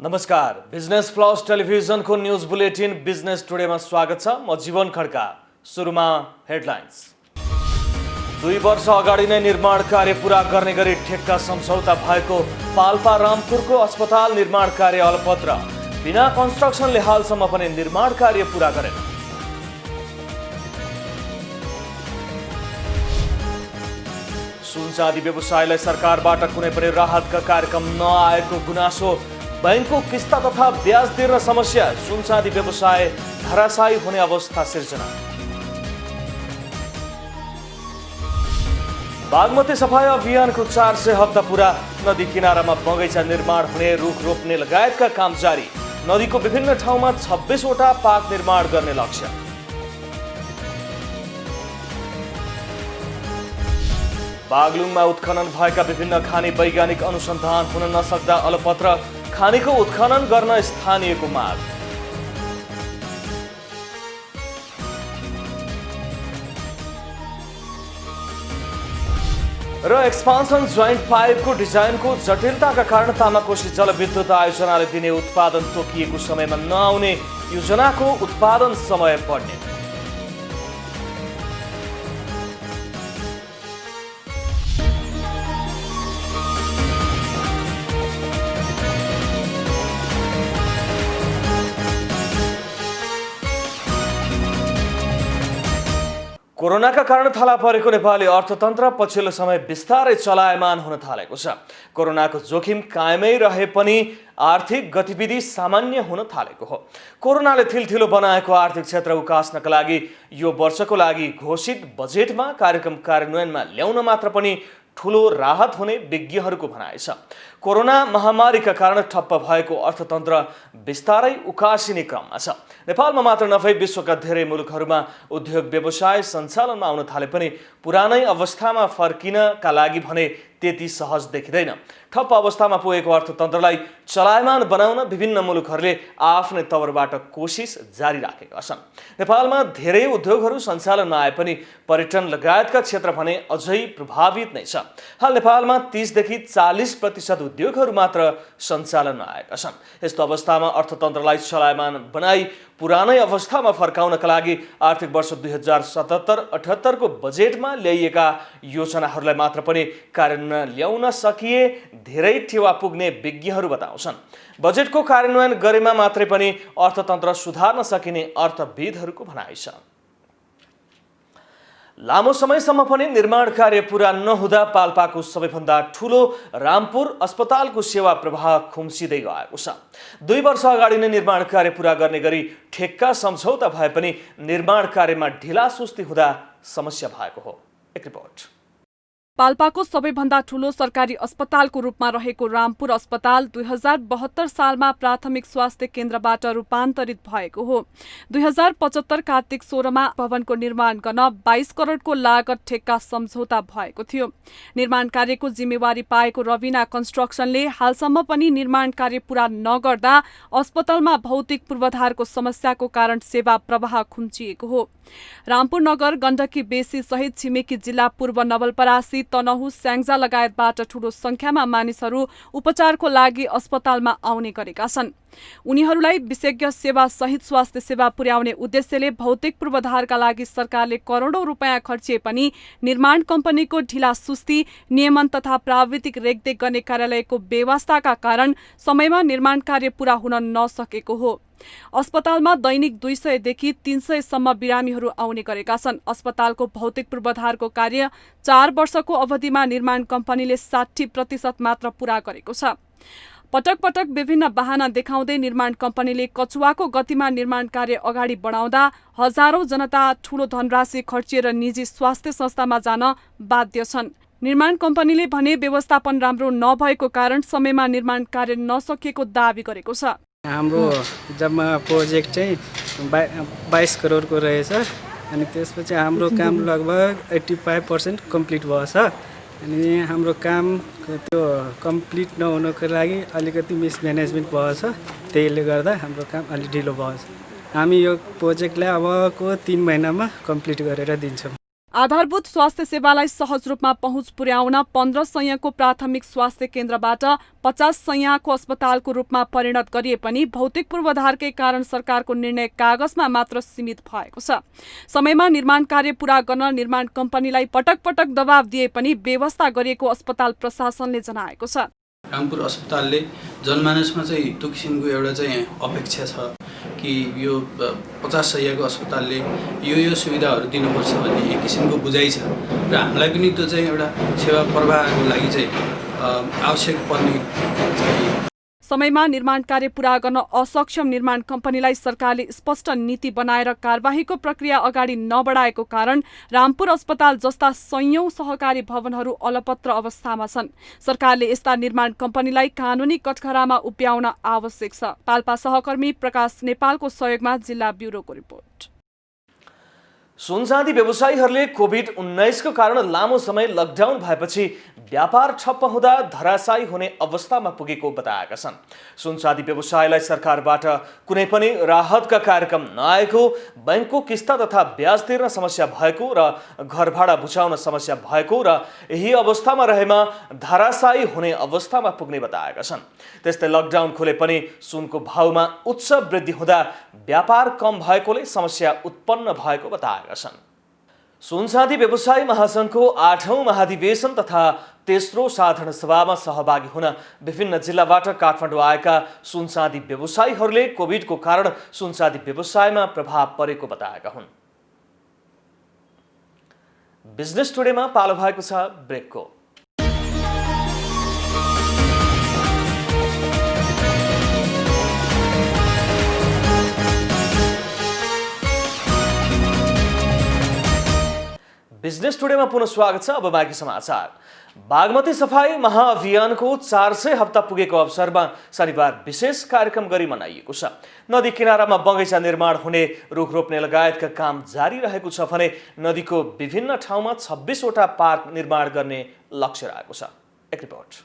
नमस्कार, business plus टेलिभिजनको news bulletin business टुडेमा स्वागत छ। म जीवन खड्का। सुरुमा हेडलाइन्स। 2 वर्ष अगाडि नै निर्माण कार्य पूरा गर्ने गरी ठेक्का सम्झौता भएको पाल्पा रामपुरको अस्पताल निर्माण कार्य अलपत्र। बिना कन्स्ट्रक्सनले हालसम्म पनि निर्माण कार्य पूरा गरेन। सुनचाँदी व्यवसायलाई सरकारबाट कुनै पनि राहतका कार्यक्रम नआएको गुनासो। बैंकको किस्ता तथा ब्याज तिर्न समस्या। सुनचाँदी व्यवसाय धराशायी हुने अवस्था सिर्जना। बागमती सफाई अभियानको 400 हप्ता पूरा। नदी किनारामा बगैँचा निर्माण हुने, रुख रोप्ने लगायतका काम जारी। नदीको विभिन्न ठाउँमा 26 वटा पार्क निर्माण गर्ने लक्ष्य। बागलुङमा उत्खनन भएका विभिन्न खानी वैज्ञानिक अनुसन्धान हुन नसक्दा अलपत्र। खानीको उत्खनन गर्न स्थानीयको माग। र एक्सपान्सन जोइन्ट पाइपको डिजाइनको जटिलताका कारण तामाकोशी जलविद्युत आयोजनाले दिने उत्पादन तोकिएको समयमा नआउने, योजनाको उत्पादन समय बढ्ने। कोरोनाका कारण थला परेको नेपाली अर्थतन्त्र पछिल्लो समय बिस्तारै चलायमान हुन थालेको छ। कोरोनाको जोखिम कायमै रहे पनि आर्थिक गतिविधि सामान्य हुन थालेको हो। कोरोनाले थिलथिलो बनाएको आर्थिक क्षेत्र उकास्नका लागि यो वर्षको लागि घोषित बजेटमा कार्यक्रम कार्यान्वयनमा ल्याउन मात्र पनि ठूलो राहत हुने विज्ञहरूको भनाइ छ। कोरोना महामारीका कारण ठप्प भएको अर्थतन्त्र बिस्तारै उकासिने क्रममा छ। नेपालमा मात्र नभई विश्वका धेरै मुलुकहरूमा उद्योग व्यवसाय सञ्चालनमा आउन थाले पनि पुरानै अवस्थामा फर्किनका लागि भने त्यति सहज देखिँदैन। ठप्प अवस्थामा पुगेको अर्थतन्त्रलाई चलायमान बनाउन विभिन्न मुलुकहरूले आफ्नै तवरबाट कोसिस जारी राखेका छन्। नेपालमा धेरै उद्योगहरू सञ्चालनमा आए पनि पर्यटन लगायतका क्षेत्र भने अझै प्रभावित नै छ। हाल नेपालमा 30 देखि 40% उद्योगहरू मात्र सञ्चालनमा आएका छन्। यस्तो अवस्थामा अर्थतन्त्रलाई चलायमान बनाई पुरानै अवस्थामा फर्काउनका लागि आर्थिक वर्ष 2077-78 को बजेटमा ल्याइएका योजनाहरूलाई मात्र पनि कार्यान्वयन ल्याउन सकिए धेरै टेवा पुग्ने विज्ञहरू बताउँछन्। बजेटको कार्यान्वयन गरेमा मात्रै पनि अर्थतन्त्र सुधार्न सकिने अर्थविदहरूको भनाइ छ। लामो समयसम्म पनि निर्माण कार्य पूरा नहुँदा पाल्पाको सबैभन्दा ठूलो रामपुर अस्पतालको सेवा प्रवाह खुम्सिँदै गएको छ। 2 वर्ष अगाडि नै निर्माण कार्य पूरा गर्ने गरी ठेक्का सम्झौता भए पनि निर्माण कार्यमा ढिलासुस्ती हुँदा समस्या भएको हो। एक रिपोर्ट। पाल्पाको सबैभन्दा ठूलो सरकारी अस्पतालको रूपमा रहेको रामपुर अस्पताल 2072 सालमा प्राथमिक स्वास्थ्य केन्द्रबाट रूपान्तरित भएको हो। 2075 कार्तिक 16 मा भवनको निर्माण गर्न 22 करोडको लागत ठेक्का सम्झौता भएको थियो। निर्माण कार्यको जिम्मेवारी पाएको रविना कन्स्ट्रक्सनले हालसम्म पनि निर्माण कार्य पूरा नगर्दा अस्पतालमा भौतिक पूर्वाधारको समस्याको कारण सेवा प्रवाह खुम्चिएको हो। रामपुर नगर, गण्डकी बेसी सहित छिमेकी जिल्ला पूर्व नवलपरासी, तनहु, स्याङ्जा लगायतबाट ठूलो संख्यामा मानिसहरू उपचारको लागि अस्पतालमा आउने गरेका छन्। उनीहरूलाई विशेषज्ञ सेवा सहित स्वास्थ्य सेवा पुर्याउने उद्देश्यले भौतिक पूर्वाधारका लागि सरकारले करोडौं रुपैयाँ खर्चिए पनि निर्माण कम्पनीको ढिलासुस्ती, नियमन तथा प्राविधिक रेखदेख गर्ने कार्यालयको बेवास्ताका कारण समयमा निर्माण कार्य पूरा हुन नसकेको हो। अस्पतालमा दैनिक 200 देखि 300 सम्म बिरामीहरू आउने गरेका छन्। अस्पतालको भौतिक पूर्वाधारको कार्य 4 वर्षको अवधिमा निर्माण कम्पनीले 60% मात्र पूरा गरेको छ। पटक पटक विभिन्न बहाना देखाउँदै निर्माण कम्पनीले कचुवाको गतिमा निर्माण कार्य अगाडि बढाउँदा हजारौं जनता ठूलो धनराशि खर्चिएर निजी स्वास्थ्य संस्थामा जान बाध्य छन्। निर्माण कम्पनीले भने व्यवस्थापन राम्रो नभएको कारण समयमा निर्माण कार्य नसकिएको दावी गरेको छ। हाम्रो जम्मा प्रोजेक्ट चाहिँ 22 करोडको रहेछ अनि त्यसपछि हाम्रो काम लगभग 85% कम्प्लिट भएछ। अनि हाम्रो काम त्यो कम्प्लिट नहुनको लागि अलिकति मिसम्यानेजमेन्ट भएछ, त्यसले गर्दा हाम्रो काम अलि ढिलो भएछ। हामी यो प्रोजेक्टलाई अबको 3 महिनामा कम्प्लिट गरेर दिन्छौँ। आधारभूत स्वास्थ्य सेवालाई सहज रूपमा पहुँच पुर्याउन 15 सयको प्राथमिक स्वास्थ्य केन्द्रबाट 50 सयको अस्पतालको रूपमा परिणत गरिए पनि भौतिक पूर्वाधारकै कारण सरकारको निर्णय कागजमा मात्र सीमित भएको छ। समयमा निर्माण कार्य पूरा गर्न निर्माण कम्पनीलाई पटक पटक दबाव दिए पनि व्यवस्था गरिएको अस्पताल प्रशासनले जनाएको छ। रामपुर अस्पतालले जनमानसमा चाहिँ त्यो किसिमको एउटा चाहिँ अपेक्षा छ कि यो 50 सयको अस्पतालले यो सुविधाहरू दिनुपर्छ भन्ने एक किसिमको बुझाइ छ र हामीलाई पनि त्यो चाहिँ एउटा सेवा प्रवाहको लागि चाहिँ आवश्यक पर्ने चाहिँ। समयमा निर्माण कार्य पूरा गर्न असक्षम निर्माण कम्पनीलाई सरकारले स्पष्ट नीति बनाएर कारबाहीको प्रक्रिया अगाडि नबढाएको कारण रामपुर अस्पताल जस्ता सयौं सहकारी भवनहरू अलपत्र अवस्थामा छन्। सरकारले यस्ता निर्माण कम्पनीलाई कानुनी कठघरामा उभ्याउन आवश्यक छ। पाल्पा सहकर्मी प्रकाश नेपालको सहयोगमा जिल्ला ब्युरोको रिपोर्ट। सुनचाँदी व्यवसायीहरूले कोभिड-19 को कारण लामो समय लकडाउन भएपछि व्यापार ठप्प हुँदा धराशायी हुने अवस्थामा पुगेको बताएका छन्। सुनचाँदी व्यवसायलाई सरकारबाट कुनै पनि राहतका कार्यक्रम नआएको, बैंकको किस्ता तथा ब्याज तिर्न समस्या भएको र घर भाडा बुझाउन समस्या भएको र यही अवस्थामा रहेमा धराशायी हुने अवस्थामा पुग्ने बताएका छन्। त्यस्तै लकडाउन खुले पनि सुनको भाउमा उच्च वृद्धि हुँदा व्यापार कम भएकोले समस्या उत्पन्न भएको बताएका छन्। सुनचाँदी व्यवसायी महासंघको 8औं महाधिवेशन तथा तेस्रो साधारण सभामा सहभागी हुन विभिन्न जिल्लाबाट काठमाडौँ आएका सुनचाँदी व्यवसायीहरूले कोभिडको कारण सुनचाँदी व्यवसायमा प्रभाव परेको बताएका हुन्। बिजनेस टुडेमा पालो भएको छ ब्रेकको। बिजनेस टुडेमा पुनः स्वागत छ। अब बाँकी समाचार। बागमती सफाई महाअभियानको 400 हप्ता पुगेको अवसरमा शनिबार विशेष कार्यक्रम गरी मनाइएको छ। नदी किनारामा बगैँचा निर्माण हुने, रुख रोप्ने लगायतका काम जारी रहेको छ भने नदीको विभिन्न ठाउँमा 26 वटा पार्क निर्माण गर्ने लक्ष्य रहेको छ। एक रिपोर्ट।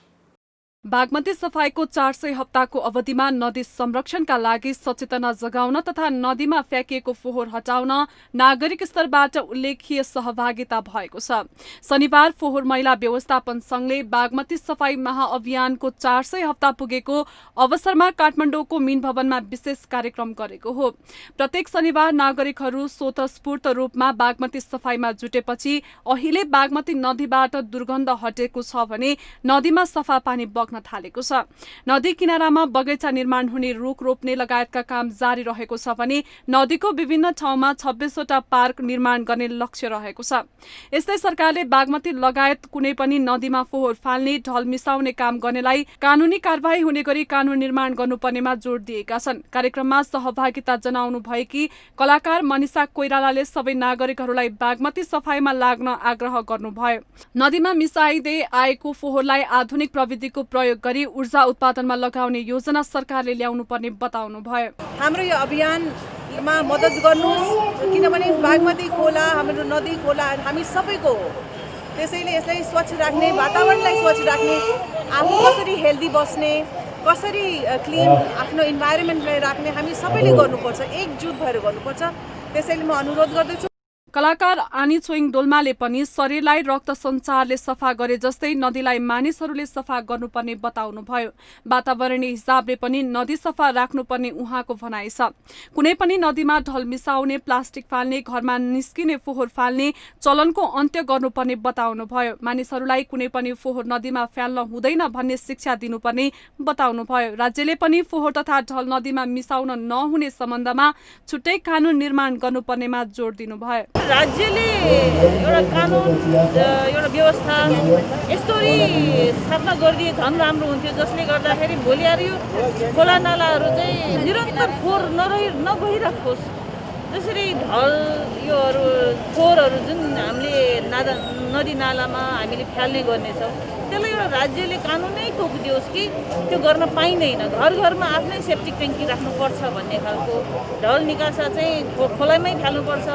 बागमती सफाईको 400 हप्ताको अवधिमा नदी संरक्षणका लागि सचेतना जगाउन तथा नदीमा फ्याँकिएको फोहोर हटाउन नागरिक स्तरबाट उल्लेखीय सहभागिता भएको छ। शनिबार फोहोर मैला व्यवस्थापन संघले बागमती सफाई महाअभियानको 400 हप्ता पुगेको अवसरमा काठमाडौँको मीन भवनमा विशेष कार्यक्रम गरेको हो। प्रत्येक शनिबार नागरिकहरू स्वतस्फूर्त रूपमा बागमती सफाईमा जुटेपछि अहिले बागमती नदीबाट दुर्गन्ध हटेको छ भने नदीमा सफा पानी थालेको छ। नदी किनारामा बगैँचा निर्माण हुने, रुख रोप्ने लगायतका काम जारी रहेको छ भने नदीको विभिन्न ठाउँमा 26 वटा पार्क निर्माण गर्ने लक्ष्य रहेको छ। यस्तै सरकारले बागमती लगायत कुनै पनि नदीमा फोहोर फाल्ने, ढल मिसाउने काम गर्नेलाई कानुनी कारबाही हुने गरी कानून निर्माण गर्नुपर्नेमा जोड दिएका छन्। कार्यक्रममा सहभागिता जनाउनु भएकी कलाकार मनिषा कोइरालाले सबै नागरिकहरूलाई बागमती सफाईमा लाग्न आग्रह गर्नुभयो। नदीमा मिसाइदै आएको फोहोरलाई आधुनिक प्रविधिको प्रयोग गरी ऊर्जा उत्पादनमा लगाउने योजना सरकारले ल्याउनु पर्ने बताउनु भयो। हाम्रो यो अभियानमा मद्दत गर्नुहोस्, किनभने बागमती खोला हाम्रो नदी खोला हामी सबैको हो। त्यसैले यसलाई स्वच्छ राख्ने, वातावरणलाई स्वच्छ राख्ने, आफू कसरी हेल्दी बस्ने, कसरी क्लिन आफ्नो इन्भाइरोमेन्टलाई राख्ने हामी सबैले गर्नुपर्छ, एकजुट भएर गर्नुपर्छ। त्यसैले म अनुरोध गर्दछु। कलाकार आनी छोइङ डोल्माले पनि शरीरलाई रक्त सञ्चारले सफा गरे जस्तै नदीलाई मानिसहरूले सफा गर्नुपर्ने बताउनुभयो। वातावरणीय हिसाबले पनि नदी सफा राख्नुपर्ने उहाँको भनाइ छ। कुनै पनि नदीमा ढल मिसाउने, प्लास्टिक फाल्ने, घरमा निस्किने फोहोर फाल्ने चलनको अन्त्य गर्नुपर्ने बताउनुभयो। मानिसहरूलाई कुनै पनि फोहोर नदीमा फ्याल्न हुँदैन भन्ने शिक्षा दिनुपर्ने बताउनुभयो। राज्यले पनि फोहोर तथा ढल नदीमा मिसाउन नहुने सम्बन्धमा छुट्टै कानून निर्माण गर्नुपर्नेमा जोड दिनुभयो। राज्यले एउटा कानुन, एउटा व्यवस्था यस्तोरी स्थापना गरिदिए झन् राम्रो हुन्थ्यो, जसले गर्दाखेरि भोलि आएर यो खोला नालाहरू चाहिँ निरन्तर फोहोर नगइराखोस्। जसरी ढल योहरू फोहोरहरू जुन हामीले नदी नालामा हामीले फ्याल्ने गर्नेछौँ, त्यसलाई एउटा राज्यले कानुनै तोकिदियोस् कि त्यो गर्न पाइँदैन। घर घरमा आफ्नै सेप्टिक ट्याङ्की राख्नुपर्छ भन्ने खालको, ढल निकासा चाहिँ खोलामै फ्याल्नुपर्छ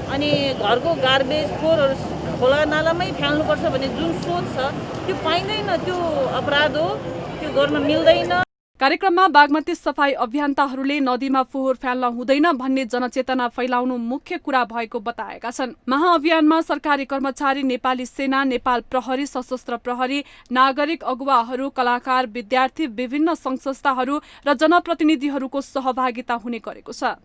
अनि घरको गार्बेज फोहोरहरू खोला नालामै फ्याल्नुपर्छ भन्ने जुन सोच छ त्यो पाइँदैन, त्यो अपराध हो, त्यो गर्न मिल्दैन। कार्यक्रममा बागमती सफाई अभियन्ताहरूले नदीमा फोहोर फाल्न हुँदैन भन्ने जनचेतना फैलाउनु मुख्य कुरा भएको बताएका छन्। महाअभियानमा सरकारी कर्मचारी, नेपाली सेना, नेपाल प्रहरी, सशस्त्र प्रहरी, नागरिक अगुवाहरू, कलाकार, विद्यार्थी, विभिन्न सङ्घ संस्थाहरू र जनप्रतिनिधिहरूको सहभागिता हुने गरेको छ।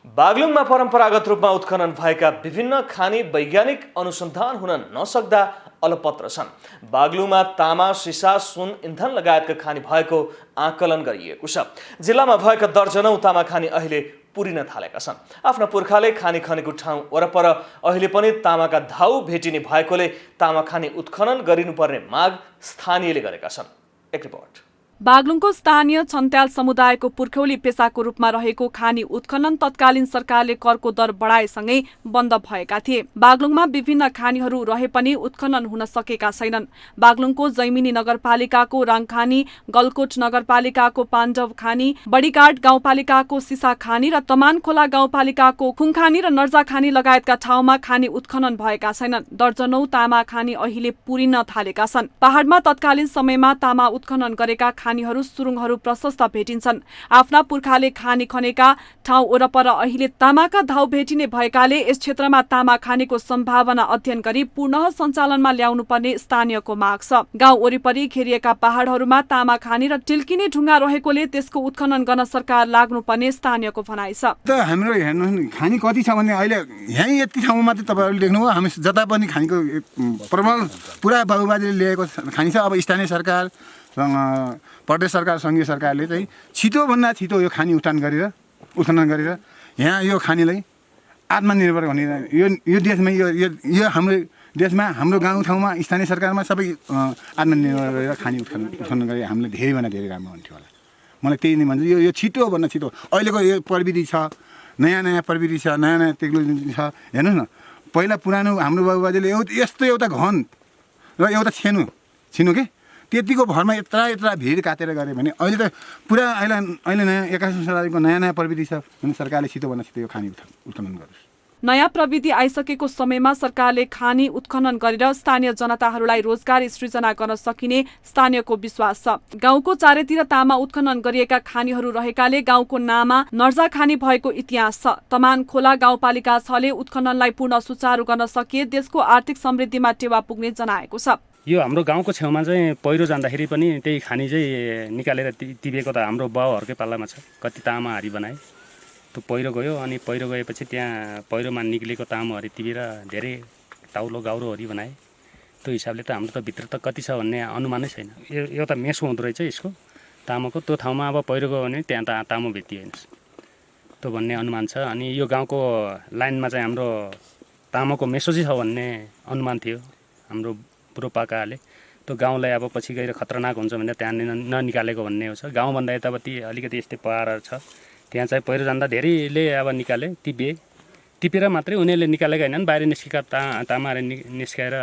बागलुङमा परम्परागत रूपमा उत्खनन भएका विभिन्न खानी वैज्ञानिक अनुसन्धान हुन नसक्दा अलपत्र छन्। बागलुङमा तामा, सिसा, सुन, इन्धन लगायतका खानी भएको आकलन गरिएको छ। जिल्लामा भएका दर्जनौं तामा खानी अहिले पुरिन थालेका छन्। आफ्ना पुर्खाले खानी खनेको ठाउँ वरपर अहिले पनि तामाका धाउ भेटिने भएकोले तामा खानी उत्खनन गरिनुपर्ने माग स्थानीयले गरेका छन्। एक रिपोर्ट। बागलुङको स्थानीय छन्त्याल समुदायको पुर्ख्यौली पेसाको रूपमा रहेको खानी उत्खनन तत्कालीन सरकारले करको दर बढाएसँगै बन्द भएका थिए। बागलुङमा विभिन्न खानीहरू रहे पनि उत्खनन हुन सकेका छैनन्। बागलुङको जैमिनी नगरपालिकाको राङखानी, गलकोट नगरपालिकाको पाण्डव खानी, बडीघाट गाउँपालिकाको सिसा खानी र तमानखोला गाउँपालिकाको खुङखानी र नर्जा खानी लगायतका ठाउँमा खानी उत्खनन भएका छैनन्। दर्जनौं तामा खानी अहिले पुरिन थालेका छन्। पहाडमा तत्कालीन समयमा तामा उत्खनन गरेका खानीहरू, सुरुङहरू प्रशस्त भेटिन्छन्। आफ्ना पुर्खाले खानी खनेका ठाउँ वरपर अहिले तामाका धाउ भेटिने भएकाले यस क्षेत्रमा तामा खानीको सम्भावना अध्ययन गरी पुनः सञ्चालनमा ल्याउनु पर्ने स्थानीयको माग छ। गाउँ वरिपरि घेरिएका पहाडहरूमा तामा खानी र टिल्किने ढुङ्गा रहेकोले त्यसको उत्खनन गर्न सरकार लाग्नुपर्ने स्थानीयको भनाइ छ। हाम्रो हेर्नु खानी कति छ भने अहिले यहीँ यति ठाउँमा मात्रै तपाईँहरूले देख्नुभयो। हामी जता पनि खानीको प्रबल पुरा बाबुबाजेले ल्याएको खानी छ। अब स्थानीय सरकार, प्रदेश सरकार, सङ्घीय सरकारले चाहिँ छिटोभन्दा छिटो यो खानी उत्खनन गरेर यहाँ यो खानीलाई आत्मनिर्भर भनेर यो देशमा यो हाम्रो देशमा, हाम्रो गाउँठाउँमा, स्थानीय सरकारमा सबै आत्मनिर्भर गरेर खानी उत्खनन गरेर हामीले धेरैभन्दा धेरै राम्रो हुन्थ्यो होला। मलाई त्यही नै भन्छु। यो छिटोभन्दा छिटो अहिलेको यो प्रविधि छ, नयाँ प्रविधि छ, नयाँ टेक्नोलोजी छ। हेर्नुहोस् न, पहिला पुरानो हाम्रो बाबुबाजेले यस्तो एउटा घन र एउटा छिनो के त्यतिको भरमा यत्रा भिड काटेर गऱ्यो भने अहिले त पुरा अहिले नयाँ 21औं शताब्दीको नयाँ प्रविधि छ भने सरकारले छिटोभन्दा छिटो यो खानी उत्खनन गरोस्। नयाँ प्रविधि आइसकेको समयमा सरकारले खानी उत्खनन गरेर स्थानीय जनताहरूलाई रोजगारी सृजना गर्न सकिने स्थानीयको विश्वास छ। गाउँको चारैतिर तामा उत्खनन गरिएका खानीहरू रहेकाले गाउँको नाममा नर्जा खानी भएको इतिहास छ। तमानखोला गाउँपालिका 6ले उत्खननलाई पूर्ण सुचारू गर्न सकिए देशको आर्थिक समृद्धिमा टेवा पुग्ने जनाएको छ। यो हाम्रो गाउँको छेउमा चाहिँ पहिरो जाँदाखेरि पनि त्यही खानी चाहिँ निकालेर टिपेको त हाम्रो बाउहरूकै पालामा छ। कति तामाहरू बनाए, त्यो पहिरो गयो अनि पहिरो गएपछि त्यहाँ पहिरोमा निक्लेको तामाहरू टिपेर धेरै ताउलो गाउरोहरू बनाए। त्यो हिसाबले त हाम्रो त भित्र त कति छ भन्ने अनुमानै छैन। यो त मेसो हुँदो रहेछ यसको तामाको। त्यो ठाउँमा अब पहिरो गयो भने त्यहाँ तामा भेटिएन त्यो भन्ने अनुमान छ। अनि यो गाउँको लाइनमा चाहिँ हाम्रो तामाको मेसो चाहिँ छ भन्ने अनुमान थियो हाम्रो बुढोपाकाले। त्यो गाउँलाई अब पछि गएर खतरनाक हुन्छ भनेर त्यहाँ ननिकालेको भन्ने हो छ। गाउँभन्दा यतापट्टि अलिकति यस्तै पहाडहरू छ, त्यहाँ चाहिँ पहिरो जाँदा धेरैले अब निकाले, टिपेर मात्रै उनीहरूले निकालेका होइनन्, बाहिर निस्केका तामाहरू निस्काएर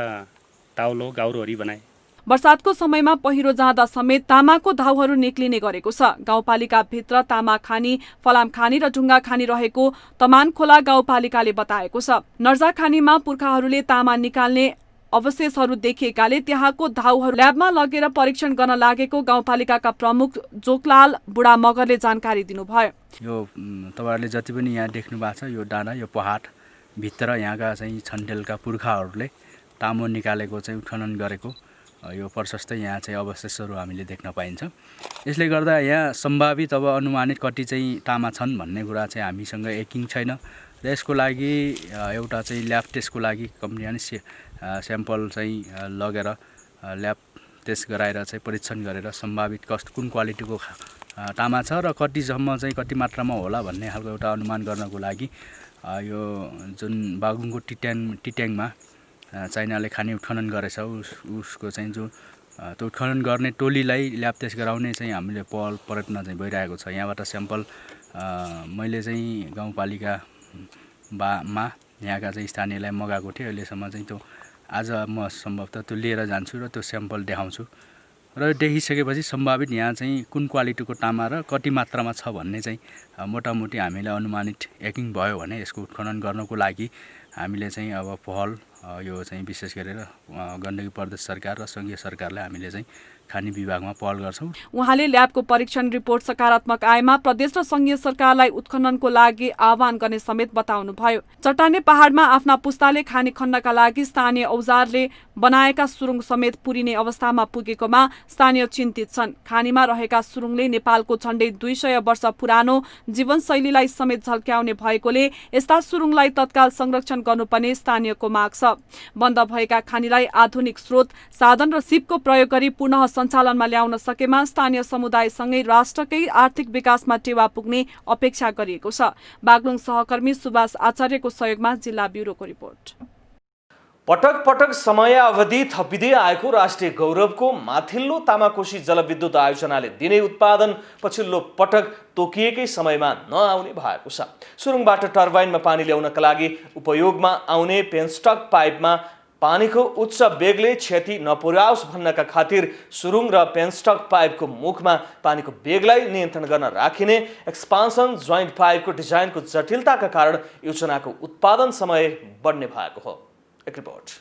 ताउलो गाउरोहरू बनाए। वर्षातको समयमा पहिरो जाँदा समेत तामाको धाउहरू निक्लिने गरेको छ। गाउँपालिकाभित्र तामा खानी, फलाम खानी र ढुङ्गा खानी रहेको तमानखोला गाउँपालिकाले बताएको छ। नर्जा खानीमा पुर्खाहरूले तामा निकाल्ने अवशेषहरू देखिएकाले त्यहाँको धाउहरू ल्याबमा लगेर परीक्षण गर्न लागेको गाउँपालिकाका प्रमुख जोकलाल बुढा मगरले जानकारी दिनुभयो। यो तपाईँहरूले जति पनि यहाँ देख्नु भएको छ, यो डाँडा, यो पहाडभित्र यहाँका चाहिँ छन्टेलका पुर्खाहरूले तामो निकालेको चाहिँ उत्खनन गरेको यो प्रशस्तै यहाँ चाहिँ अवशेषहरू हामीले देख्न पाइन्छ। यसले गर्दा यहाँ सम्भावित अब अनुमानित कति चाहिँ तामा छन् भन्ने कुरा चाहिँ हामीसँग एकिङ छैन र यसको लागि एउटा चाहिँ ल्याब टेस्टको लागि कम्पनी स्याम्पल चाहिँ लगेर ल्याब टेस्ट गराएर चाहिँ परीक्षण गरेर सम्भावित कुन क्वालिटीको तामा छ र कतिसम्म चाहिँ कति मात्रामा होला भन्ने खालको एउटा अनुमान गर्नको लागि यो जुन बागलुङको टिट्याङमा चाइनाले खानी उत्खनन गरेछ उसको चाहिँ जो त्यो उत्खनन गर्ने टोलीलाई ल्याब टेस्ट गराउने चाहिँ हामीले पहल प्रयत्न चाहिँ भइरहेको छ। यहाँबाट स्याम्पल मैले चाहिँ गाउँपालिकामा यहाँका चाहिँ स्थानीयलाई मगाएको थिएँ। अहिलेसम्म चाहिँ त्यो आज म सम्भवतः त्यो लिएर जान्छु र त्यो स्याम्पल देखाउँछु र देखिसकेपछि सम्भावित यहाँ चाहिँ कुन क्वालिटीको तामा र कति मात्रामा छ भन्ने चाहिँ मोटामोटी हामीलाई अनुमानित एकिङ भयो भने यसको उत्खनन गर्नको लागि हामीले चाहिँ अब पहल यो चाहिँ विशेष गरेर गण्डकी प्रदेश सरकार र सङ्घीय सरकारलाई हामीले चाहिँ खानी विभागमा पहल गर्छौँ। उहाँले ल्याबको परीक्षण रिपोर्ट सकारात्मक आएमा प्रदेश र सङ्घीय सरकारलाई उत्खननको लागि आह्वान गर्ने समेत बताउनुभयो। चट्टाने पहाडमा आफ्ना पुस्ताले खानी खन्नका लागि स्थानीय औजारले बनाएका सुरुङ समेत पुरिने अवस्थामा पुगेकोमा स्थानीय चिन्तित छन्। खानीमा रहेका सुरुङले नेपालको झण्डै 200 वर्ष पुरानो जीवनशैलीलाई समेत झल्क्याउने भएकोले यस्ता सुरुङलाई तत्काल संरक्षण गर्नुपर्ने स्थानीयको माग छ। बन्द भएका खानीलाई आधुनिक स्रोत साधन र सिपको प्रयोग गरी पुनः सञ्चालनमा ल्याउन सकेमा स्थानीय समुदायसँगै राष्ट्रकै आर्थिक विकासमा टेवा पुग्ने अपेक्षा गरिएको छ। बागलुङ सहकर्मी सुभाष आचार्यको सहयोगमा जिल्ला ब्युरोको रिपोर्ट। पटक पटक समयावधि थपिँदै आएको राष्ट्रिय गौरवको माथिल्लो तामाकोशी जलविद्युत आयोजनाले दिने उत्पादन पछिल्लो पटक तोकिएकै समयमा नआउने भएको छ। सुरुङबाट टर्बाइनमा पानी ल्याउनका लागि उपयोगमा आउने पेनस्टक पाइपमा पानीको उच्च वेगले क्षति नपुर्याओस् भन्नका खातिर सुरुङ र पेनस्टक पाइपको मुखमा पानीको वेगलाई नियन्त्रण गर्न राखिने एक्सपान्सन जोइन्ट पाइपको डिजाइनको जटिलताका कारण योजनाको उत्पादन समय बढ्ने भएको हो। एक रिपोर्ट।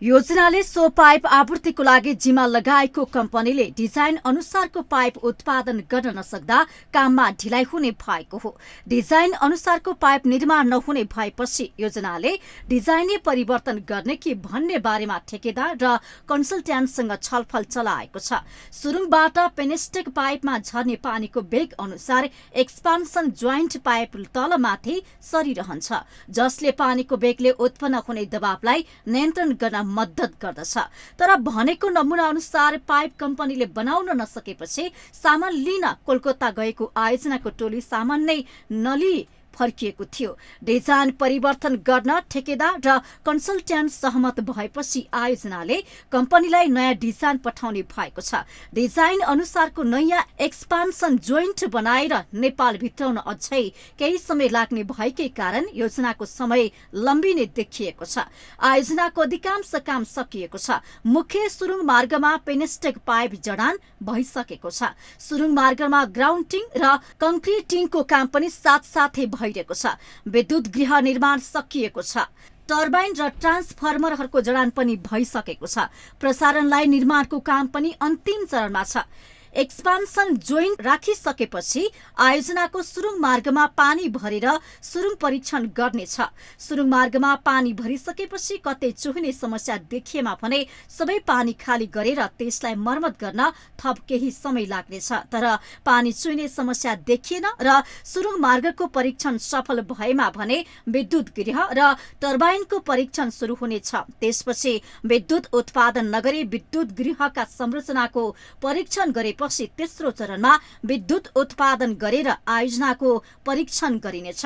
योजनाले सो पाइप आपूर्तिको लागि जिम्मा लगाएको कम्पनीले डिजाइन अनुसारको पाइप उत्पादन गर्न नसक्दा काममा ढिलाइ हुने भएको हो। डिजाइन अनुसारको पाइप निर्माण नहुने भएपछि योजनाले डिजाइनै परिवर्तन गर्ने कि भन्ने बारेमा ठेकेदार र कन्सल्ट्यान्टसँग छलफल चलाएको छ। सुरुङबाट पेनेस्टिक पाइपमा झर्ने पानीको वेग अनुसार एक्सपान्सन जोइन्ट पाइप तलमाथि सरिरहन्छ, जसले पानीको वेगले उत्पन्न हुने दबावलाई नियन्त्रण गर्न मद्दत गर्दछ। तर भनेको नमुना अनुसार पाइप कम्पनीले बनाउन नसकेपछि सामान लिन कोलकाता गएको आयोजनाको टोली सामान नै नलिई फर्किएको थियो। डिजाइन परिवर्तन गर्न ठेकेदार र कन्सल्ट्यान्ट सहमत भएपछि आयोजनाले कम्पनीलाई नयाँ डिजाइन पठाउने भएको छ। डिजाइन अनुसारको नयाँ एक्सपान्सन जोइन्ट बनाएर नेपाल भित्राउन अझै केही समय लाग्ने भएकै कारण योजनाको समय लम्बिने देखिएको छ। आयोजनाको अधिकांश काम सकिएको छ। मुख्य सुरुङ मार्गमा पेनेस्टिक पाइप जडान भइसकेको छ। सुरुङ मार्गमा ग्राउन्डिङ र कङ्क्रिटिङको काम पनि साथसाथै भइरहेको छ। विद्युत गृह निर्माण सकिएको छ। टर्बाइन र ट्रान्सफर्मरहरूको जडान पनि भइसकेको छ। प्रसारण लाइन निर्माणको काम पनि अन्तिम चरणमा छ। एक्सपान्सन जोइन्ट राखिसकेपछि आयोजनाको सुरुङ मार्गमा पानी भरेर सुरुङ परीक्षण गर्नेछ। सुरुङ मार्गमा पानी भरिसकेपछि कतै चुहिने समस्या देखिएमा भने सबै पानी खाली गरेर त्यसलाई मर्मत गर्न थप केही समय लाग्नेछ। तर पानी चुहिने समस्या देखिएन र सुरुङ मार्गको परीक्षण सफल भएमा भने विद्युत गृह र टर्बाइनको परीक्षण सुरु हुनेछ। त्यसपछि विद्युत उत्पादन नगरी विद्युत गृहका संरचनाको परीक्षण गरे पछि तेस्रो चरणमा विद्युत उत्पादन गरेर आयोजनाको परीक्षण गरिनेछ।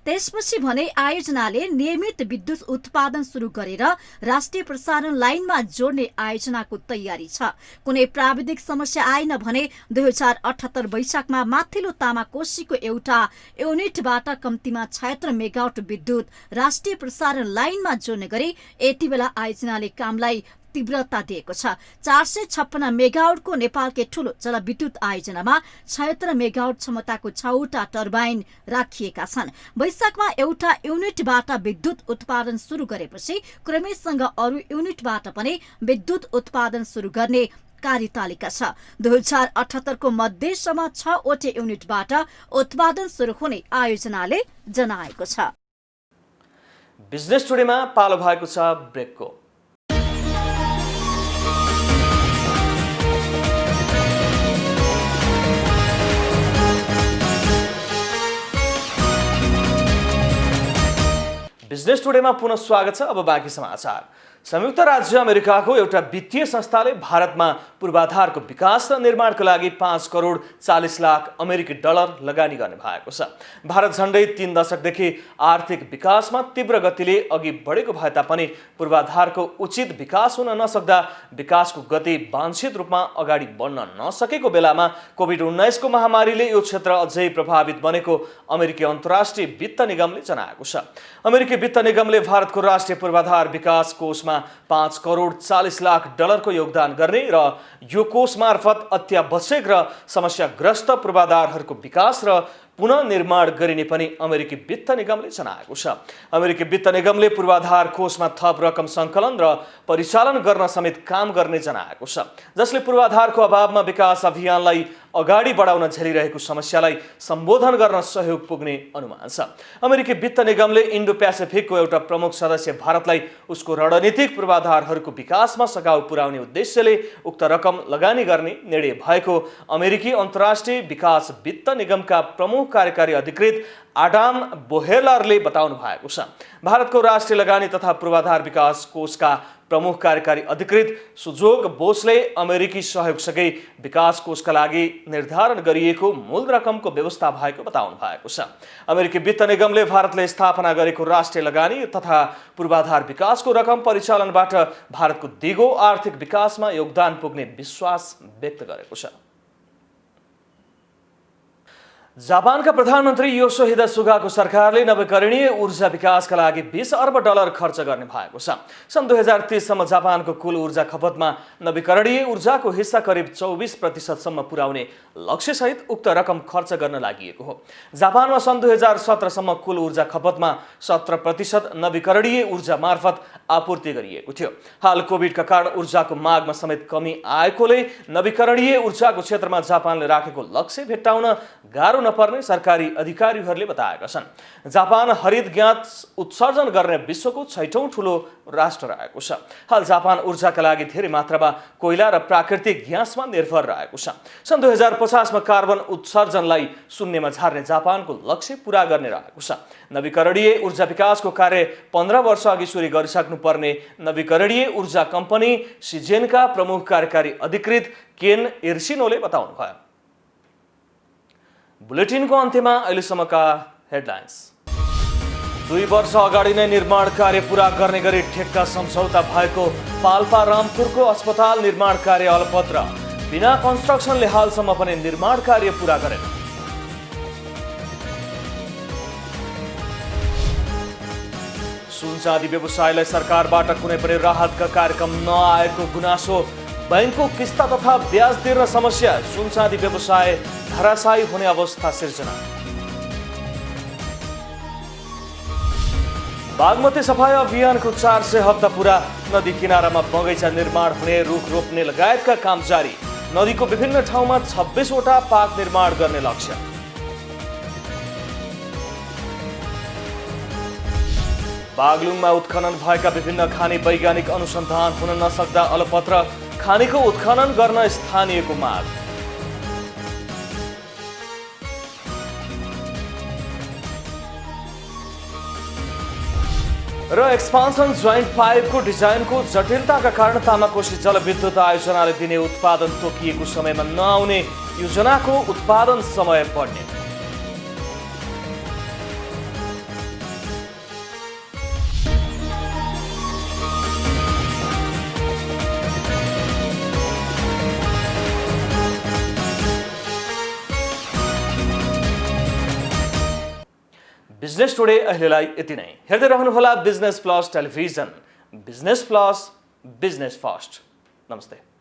त्यसपछि भने आयोजनाले नियमित विद्युत उत्पादन सुरु गरेर राष्ट्रिय प्रसारण लाइनमा जोड्ने आयोजनाको तयारी छ। कुनै प्राविधिक समस्या आएन भने 2078 वैशाखमा माथिल्लो तामाकोशीको एउटा युनिटबाट कम्तीमा 76 मेगावाट विद्युत राष्ट्रिय प्रसारण लाइनमा जोड्ने गरी यति बेला आयोजनाले कामलाई तीव्रता दिएको छ। 456 मेगावाटको नेपालकै ठूलो जलविद्युत आयोजनामा 76 मेगावाट क्षमताको 6वटा टर्बाइन राखिएका छन्। वैशाखमा एउटा युनिटबाट विद्युत उत्पादन सुरु गरेपछि क्रमैसँग अरू युनिटबाट पनि विद्युत उत्पादन सुरु गर्ने कार्यतालिका छ। 2078 को मध्यसम्म 6वटा युनिटबाट उत्पादन सुरु हुने आयोजनाले जनाएको छ। बिजनेस टुडेमा पालो भएको छ ब्रेकको। बिजनेस टुडेमा पुनः स्वागत छ। अब बाँकी समाचार। संयुक्त राज्य अमेरिकाको एउटा वित्तीय संस्थाले भारतमा पूर्वाधारको विकास र निर्माणको लागि 5 करोड 40 लाख अमेरिकी डलर लगानी गर्ने भएको छ। भारत झण्डै 3 दशकदेखि आर्थिक विकासमा तीव्र गतिले अघि बढेको भए तापनि पूर्वाधारको उचित विकास हुन नसक्दा विकासको गति वाञ्छित रूपमा अगाडि बढ्न नसकेको बेलामा कोभिड-19 को महामारीले यो क्षेत्र अझै प्रभावित बनेको अमेरिकी अन्तर्राष्ट्रिय वित्त निगमले जनाएको छ। अमेरिकी वित्त निगमले भारतको राष्ट्रिय पूर्वाधार विकास कोषमा 5 करोड 40 लाख डलरको योगदान गर्ने र यो कोष मार्फत अत्यावश्यक र समस्याग्रस्त पूर्वाधारहरूको विकास र पुनः निर्माण गरिने पनि अमेरिकी वित्त निगमले जनाएको छ। अमेरिकी वित्त निगमले पूर्वाधार कोषमा थप रकम सङ्कलन र परिचालन गर्न समेत काम गर्ने जनाएको छ, जसले पूर्वाधारको अभावमा विकास अभियानलाई अगाडि बढाउन झेलिरहेको समस्यालाई सम्बोधन गर्न सहयोग पुग्ने अनुमान छ। अमेरिकी वित्त निगमले इन्डो पेसिफिकको एउटा प्रमुख सदस्य भारतलाई उसको रणनीतिक पूर्वाधारहरूको विकासमा सघाउ पुर्याउने उद्देश्यले उक्त रकम लगानी गर्ने निर्णय भएको अमेरिकी अन्तर्राष्ट्रिय विकास वित्त निगमका प्रमुख कार्यकारी अधिकृत आडाम बोहेलरले बताउनु भएको छ। भारतको राष्ट्रिय लगानी तथा पूर्वाधार विकास कोषका प्रमुख कार्यकारी अधिकृत सुजोग बोसले अमेरिकी सहयोगसँगै विकास कोषका लागि निर्धारण गरिएको मूल रकमको व्यवस्था भएको बताउनु भएको छ। अमेरिकी वित्त निगमले भारतले स्थापना गरेको राष्ट्रिय लगानी तथा पूर्वाधार विकासको रकम परिचालनबाट भारतको दिगो आर्थिक विकासमा योगदान पुग्ने विश्वास व्यक्त गरेको छ। जापानका प्रधानमन्त्री योसिहिदे सुगाको सरकारले नवीकरणीय ऊर्जा विकासका लागि 20 अर्ब डलर खर्च गर्ने भएको छ। सन् 2030 सम्म जापानको कुल ऊर्जा खपतमा नवीकरणीय ऊर्जाको हिस्सा करिब 24% सम्म पुर्याउने लक्ष्यसहित उक्त रकम खर्च गर्न लागि हो। जापानमा सन् 2017 सम्म कुल ऊर्जा खपतमा 17% नवीकरणीय ऊर्जा मार्फत आपूर्ति गरिएको थियो। हाल कोभिडका कारण ऊर्जाको मागमा समेत कमी आएकोले नवीकरणीय ऊर्जाको क्षेत्रमा जापानले राखेको लक्ष्य भेट्टाउन गाह्रो नपर्ने सरकारी अधिकारीहरूले बताएका छन्। जापान हरित ग्यास उत्सर्जन गर्ने विश्वको 6औं ठूलो राष्ट्र रहेको छ। हाल जापान ऊर्जाका लागि धेरै मात्रामा कोइला र प्राकृतिक ग्यासमा निर्भर रहेको छ। सन् 2050 मा कार्बन उत्सर्जनलाई शून्यमा झार्ने जापानको लक्ष्य पूरा गर्ने रहेको छ। नवीकरणीय ऊर्जा विकासको कार्य 15 वर्ष अघि सुरु गरिसक्नुपर्ने नवीकरणीय ऊर्जा कम्पनी सिजेनका प्रमुख कार्यकारी अधिकृत केन इर्सिनोले बताउनुभयो। बुलेटिनको अन्त्यमा अहिलेसम्मका हेडलाइन्स। 2 वर्ष अगाडि नै निर्माण कार्य पूरा गर्ने गरी ठेक्का सम्झौता भएको पाल्पा रामपुरको अस्पताल निर्माण कार्य अलपत्र। बिना कन्स्ट्रक्सनले हालसम्म पनि निर्माण कार्य पूरा गरेन। सुन चाँदी व्यवसायलाई सरकारबाट कुनै पनि राहतका कार्यक्रम नआएको गुनासो। बैंकको किस्ता तथा ब्याज तिर्न समस्या। सुन चाँदी व्यवसाय धराशायी हुने अवस्था सिर्जना। बागमती सफाई अभियानको 400 हप्ता पूरा। नदी किनारामा बगैँचा निर्माण हुने, रुख रोप्ने लगायतका काम जारी। नदीको विभिन्न ठाउँमा 26 वटा पार्क निर्माण गर्ने लक्ष्य। बागलुङमा उत्खनन भएका विभिन्न खानी वैज्ञानिक अनुसन्धान हुन नसक्दा अलपत्र। खानीको उत्खनन गर्न स्थानीयको माग। र एक्सपान्सन जोइन्ट पाइपको डिजाइनको जटिलताका कारण तामाकोशी जलविद्युत आयोजनाले दिने उत्पादन तोकिएको समयमा नआउने, योजनाको उत्पादन समय बढ्ने। बिजनेस टुडे अहिलेलाई यति नै। हेर्दै रहनुहोला business plus television. Business plus, business first. नमस्ते।